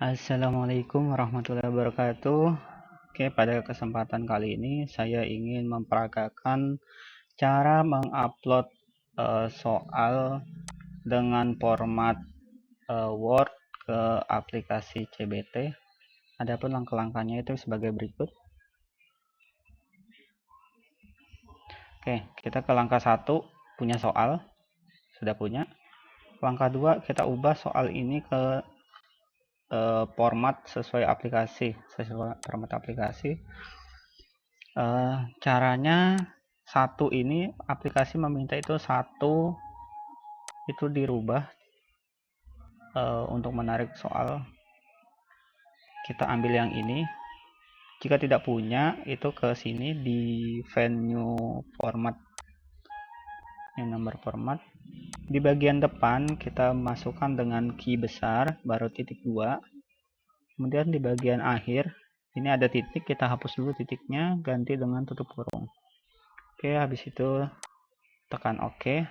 Assalamualaikum warahmatullahi wabarakatuh. Oke, pada kesempatan kali ini saya ingin memperagakan cara mengupload soal dengan format Word ke aplikasi CBT. Adapun langkah-langkahnya itu sebagai berikut. Oke, kita ke langkah 1, punya soal, sudah punya. Langkah 2, kita ubah soal ini ke format sesuai format aplikasi. Caranya satu ini aplikasi meminta itu satu itu dirubah untuk menarik soal. Kita ambil yang ini. Jika tidak punya, itu ke sini di venue format, ini nomor format. Di bagian depan kita masukkan dengan key besar, baru titik 2. Kemudian di bagian akhir, ini ada titik, kita hapus dulu titiknya, ganti dengan tutup kurung. Oke, habis itu tekan OK.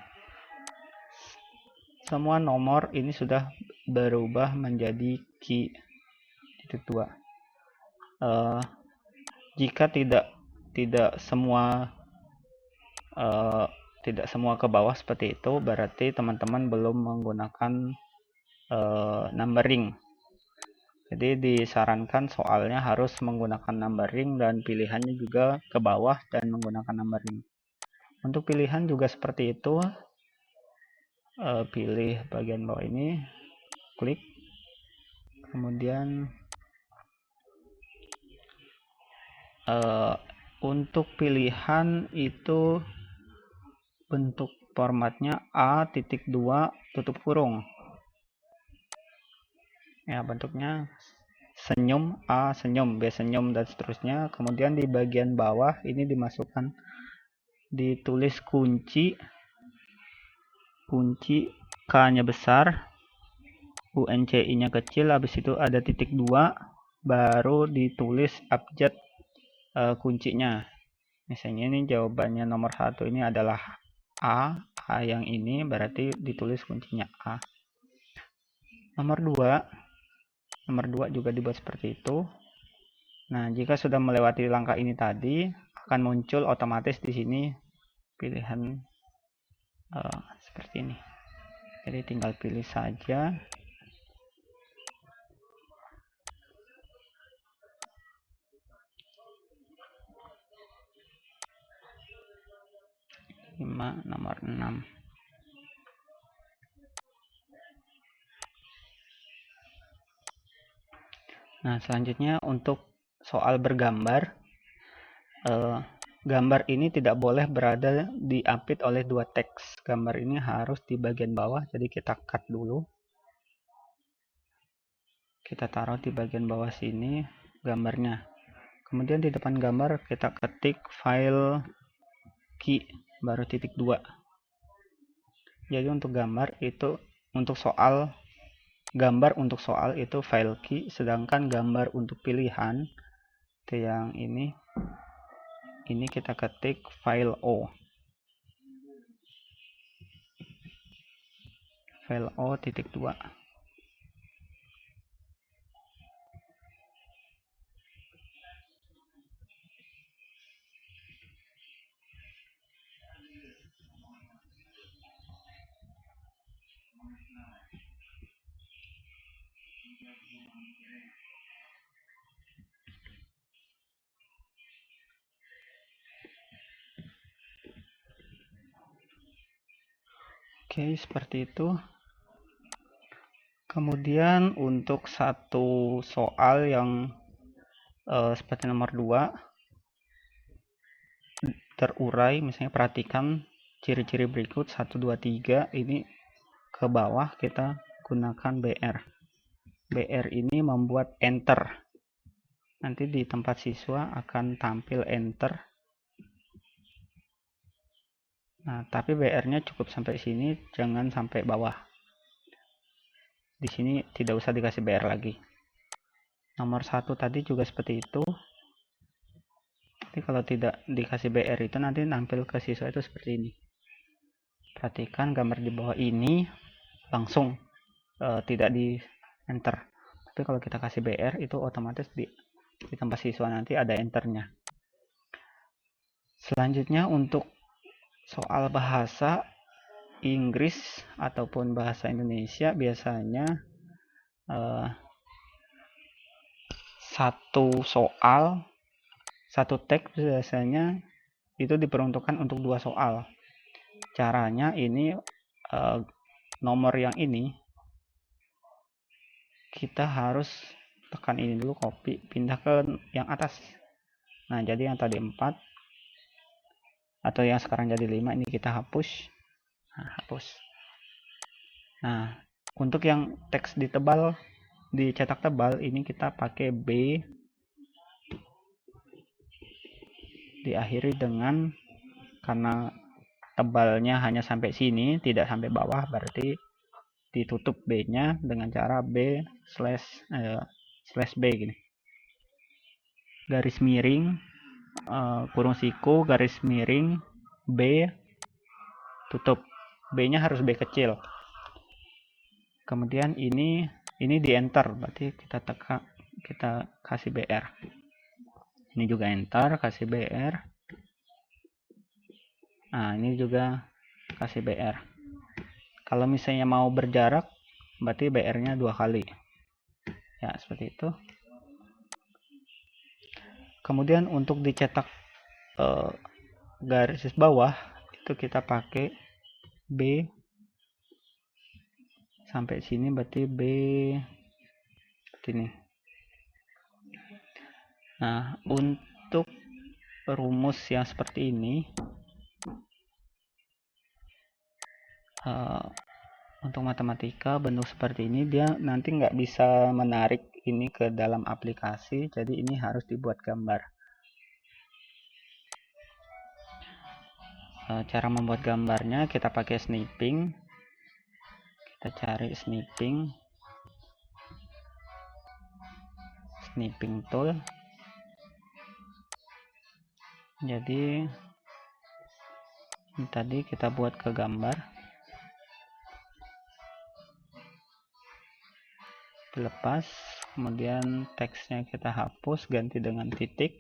Semua nomor ini sudah berubah menjadi key titik 2. Jika tidak semua ke bawah seperti itu, berarti teman-teman belum menggunakan numbering. Jadi disarankan soalnya harus menggunakan numbering dan pilihannya juga ke bawah dan menggunakan numbering. Untuk pilihan juga seperti itu. Pilih bagian bawah ini, klik, kemudian untuk pilihan itu bentuk formatnya A.2 tutup kurung. Ya, bentuknya senyum, A senyum, B senyum, dan seterusnya. Kemudian di bagian bawah ini dimasukkan, ditulis kunci K-nya besar, UNCI-nya kecil, habis itu ada titik 2, baru ditulis abjad kuncinya. Misalnya ini jawabannya nomor 1 ini adalah A yang ini, berarti ditulis kuncinya A. Nomor 2 juga dibuat seperti itu. Nah, jika sudah melewati langkah ini tadi, akan muncul otomatis di sini pilihan seperti ini. Jadi tinggal pilih saja. Nomor 6. Nah, selanjutnya untuk soal bergambar, gambar ini tidak boleh berada diapit oleh dua teks. Gambar ini harus di bagian bawah, jadi kita cut dulu. Kita taruh di bagian bawah sini gambarnya. Kemudian di depan gambar kita ketik file key, baru titik 2. Jadi untuk gambar itu, untuk gambar untuk soal itu file key, sedangkan gambar untuk pilihan itu yang ini kita ketik file O. File O titik 2. Oke, seperti itu. Kemudian untuk satu soal yang seperti nomor 2 terurai, misalnya perhatikan ciri-ciri berikut 1, 2, 3, ini ke bawah kita gunakan BR. BR ini membuat enter. Nanti di tempat siswa akan tampil enter. Nah, tapi BR-nya cukup sampai sini, jangan sampai bawah. Di sini tidak usah dikasih BR lagi. Nomor 1 tadi juga seperti itu. Tapi kalau tidak dikasih BR itu nanti nampil ke siswa itu seperti ini. Perhatikan gambar di bawah ini langsung tidak di enter. Tapi kalau kita kasih BR itu otomatis di tempat siswa nanti ada enternya. Selanjutnya untuk soal bahasa Inggris ataupun bahasa Indonesia biasanya satu soal, satu teks biasanya itu diperuntukkan untuk 2 soal. Caranya ini nomor yang ini kita harus tekan ini dulu, copy, pindah ke yang atas. Nah, jadi yang tadi 4 atau yang sekarang jadi 5 ini kita hapus. Nah, hapus. Nah, untuk yang teks ditebal, dicetak tebal ini kita pakai B diakhiri dengan, karena tebalnya hanya sampai sini tidak sampai bawah, berarti ditutup B-nya dengan cara B slash B gini. Garis miring kurung siku garis miring B tutup. B-nya harus B kecil. Kemudian ini di enter, berarti kita kasih BR. Ini juga enter, kasih BR. Nah, ini juga kasih BR. Kalau misalnya mau berjarak, berarti BR-nya 2 kali. Ya, seperti itu. Kemudian untuk dicetak garis bawah, itu kita pakai B sampai sini, berarti B seperti ini. Nah, untuk rumus yang seperti ini, untuk matematika bentuk seperti ini dia nanti nggak bisa menarik ini ke dalam aplikasi, jadi ini harus dibuat gambar. Cara membuat gambarnya kita pakai snipping. Kita cari snipping tool. Jadi ini tadi kita buat ke gambar, dilepas, kemudian teksnya kita hapus, ganti dengan titik,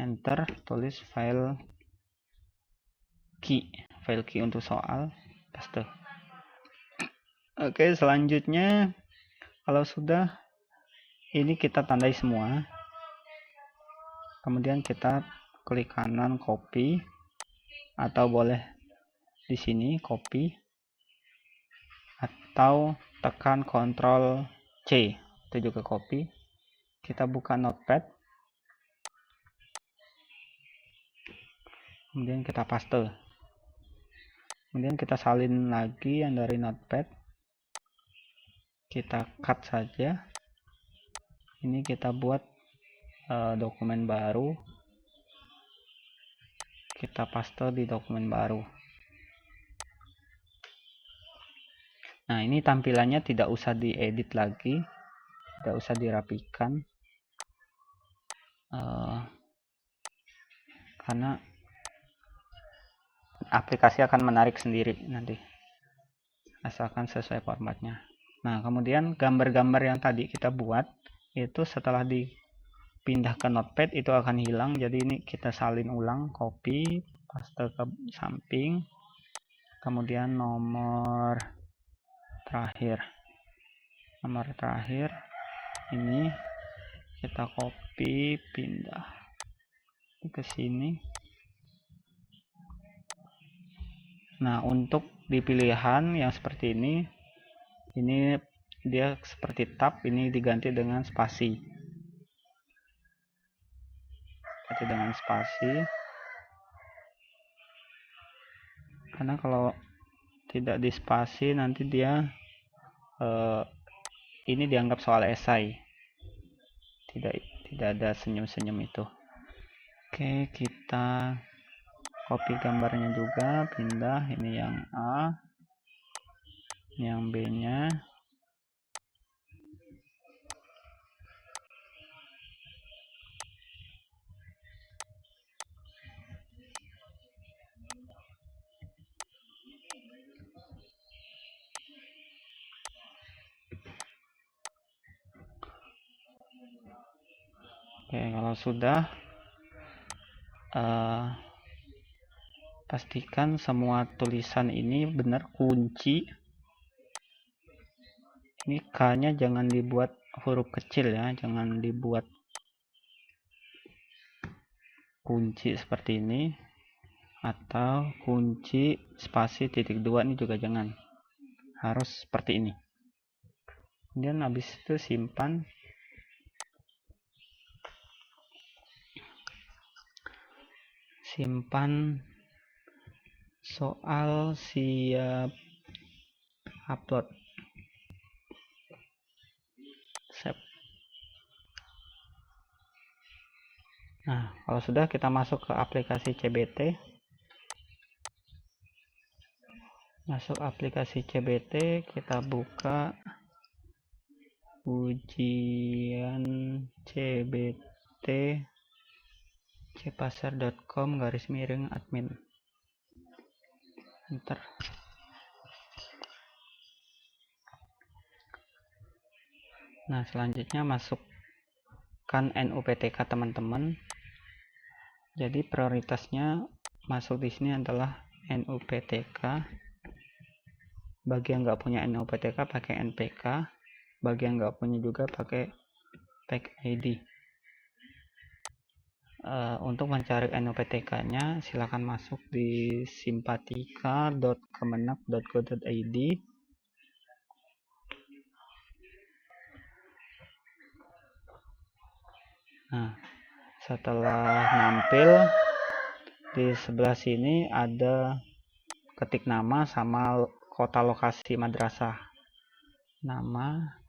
enter, tulis file key untuk soal, paste. Oke, selanjutnya kalau sudah ini kita tandai semua, kemudian kita klik kanan copy, atau boleh di sini copy, atau tekan Ctrl C itu juga copy. Kita buka notepad, kemudian kita paste, kemudian kita salin lagi yang dari notepad, kita cut saja. Ini kita buat dokumen baru, kita paste di dokumen baru. Nah, ini tampilannya tidak usah diedit lagi, tidak usah dirapikan, karena aplikasi akan menarik sendiri nanti, asalkan sesuai formatnya. Nah, kemudian gambar-gambar yang tadi kita buat itu setelah dipindah ke notepad itu akan hilang, jadi ini kita salin ulang, copy, paste ke samping, kemudian nomor terakhir ini kita copy, pindah ke sini. Nah, untuk di pilihan yang seperti ini dia seperti tab, ini diganti dengan spasi. Karena kalau tidak di spasi nanti dia ini dianggap soal esai, tidak ada senyum-senyum itu. Oke, kita copy gambarnya juga, pindah, ini yang A, yang B nya. Oke, kalau sudah, pastikan semua tulisan ini benar kunci. Ini K-nya jangan dibuat huruf kecil ya, jangan dibuat kunci seperti ini, atau kunci spasi titik 2 ini juga jangan, harus seperti ini. Kemudian habis itu simpan. Soal siap upload. Save. Nah, kalau sudah, kita masuk ke aplikasi CBT. Masuk aplikasi CBT, kita buka ujian CBT cpasar.com/admin. Enter. Nah, selanjutnya masukkan NUPTK teman-teman. Jadi prioritasnya masuk di sini adalah NUPTK. Bagi yang nggak punya NUPTK pakai NPK. Bagi yang nggak punya juga pakai PACID. Untuk mencari NUPTK-nya silakan masuk di simpatika.kemenak.go.id. Nah, setelah nampil di sebelah sini ada ketik nama sama kota lokasi madrasah. Nama,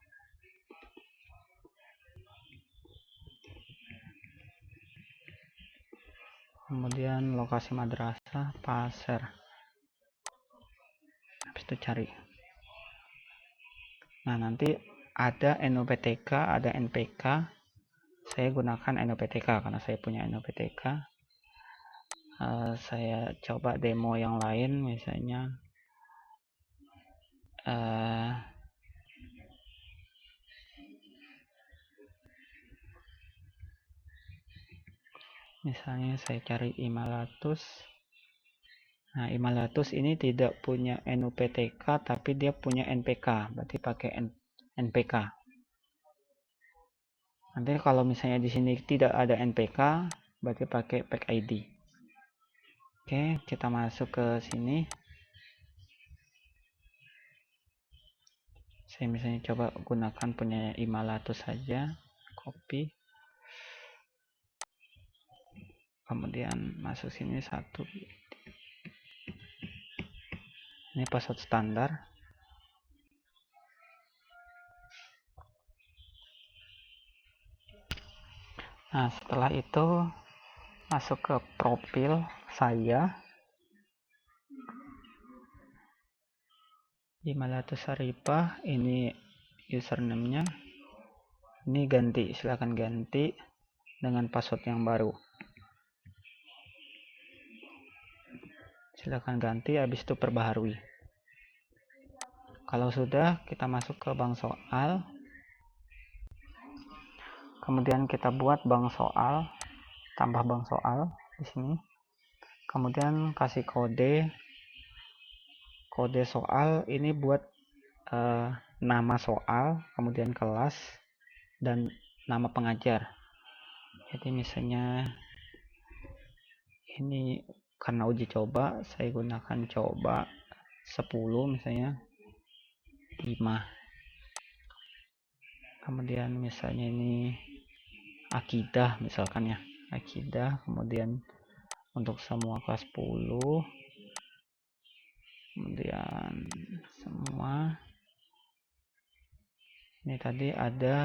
kemudian lokasi madrasah Pasar. Habis itu cari. Nah, nanti ada NUPTK, ada NPK. Saya gunakan NUPTK karena saya punya NUPTK. Saya coba demo yang lain, misalnya saya cari Imalatus. Nah, Imalatus ini tidak punya NUPTK tapi dia punya NPK, berarti pakai NPK. Nanti kalau misalnya di sini tidak ada NPK, berarti pakai PACID. Oke, kita masuk ke sini. Saya misalnya coba gunakan punya Imalatus saja, copy. Kemudian masuk sini satu. Ini password standar. Nah, setelah itu masuk ke profil saya. Imalatus Saripah, ini username-nya. Ini ganti, silahkan ganti dengan password yang baru. Silahkan ganti, habis itu perbaharui. Kalau sudah, kita masuk ke bank soal. Kemudian kita buat bank soal, tambah bank soal di sini. Kemudian kasih kode soal ini buat nama soal, kemudian kelas dan nama pengajar. Jadi misalnya ini karena uji coba, saya gunakan coba 10 misalnya 5. Kemudian misalnya ini akidah misalkan ya, akidah. Kemudian untuk semua kelas 10, kemudian semua. Ini tadi ada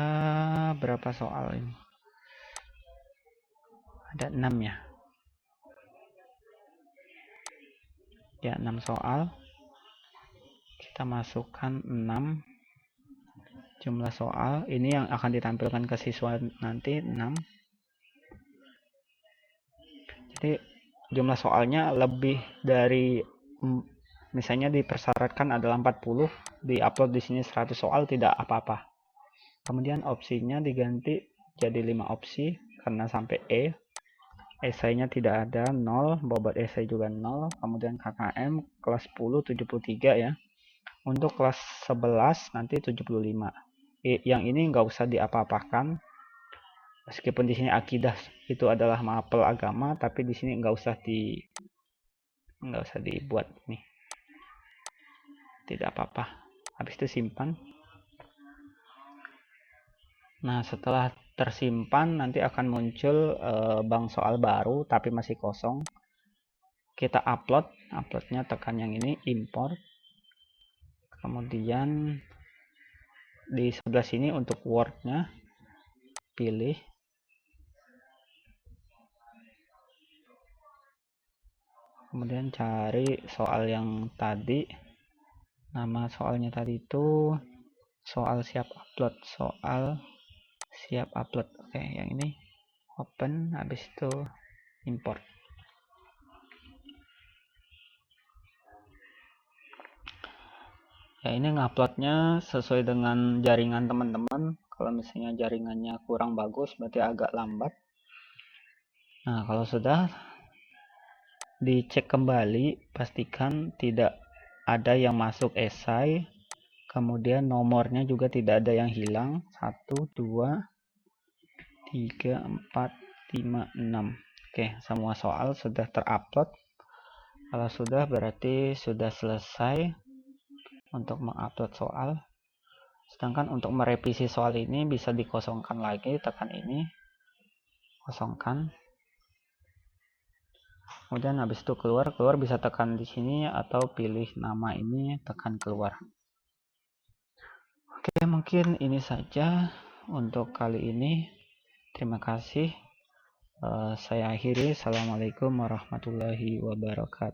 berapa soal ini? Ada 6 ya. Ya, 6 soal. Kita masukkan 6 jumlah soal. Ini yang akan ditampilkan ke siswa nanti 6. Jadi jumlah soalnya lebih dari, misalnya dipersyaratkan adalah 40, diupload di sini 100 soal tidak apa-apa. Kemudian opsinya diganti jadi 5 opsi. karena sampai esainya tidak ada 0, bobot esai juga 0. Kemudian KKM kelas 10 73 ya. Untuk kelas 11 nanti 75. Yang ini nggak usah diapa-apakan. Meskipun di sini akidah itu adalah mapel agama, tapi di sini nggak usah dibuat nih. Tidak apa-apa. Habis itu simpan. Nah, setelah tersimpan nanti akan muncul bank soal baru tapi masih kosong. Kita uploadnya tekan yang ini, import. Kemudian di sebelah sini untuk Word-nya pilih. Kemudian cari soal yang tadi. Nama soalnya tadi itu soal siap upload. Oke, yang ini open, habis itu import. Ya, ini nguploadnya sesuai dengan jaringan teman-teman. Kalau misalnya jaringannya kurang bagus berarti agak lambat. Nah, kalau sudah dicek kembali, pastikan tidak ada yang masuk esai. Kemudian nomornya juga tidak ada yang hilang. 1, 2, 3, 4, 5, 6. Oke, semua soal sudah terupload. Kalau sudah berarti sudah selesai untuk mengupload soal. Sedangkan untuk merevisi soal ini bisa dikosongkan lagi, tekan ini, kosongkan. Kemudian habis itu keluar bisa tekan di sini atau pilih nama ini, tekan keluar. Oke, mungkin ini saja untuk kali ini. Terima kasih. Saya akhiri. Assalamualaikum warahmatullahi wabarakatuh.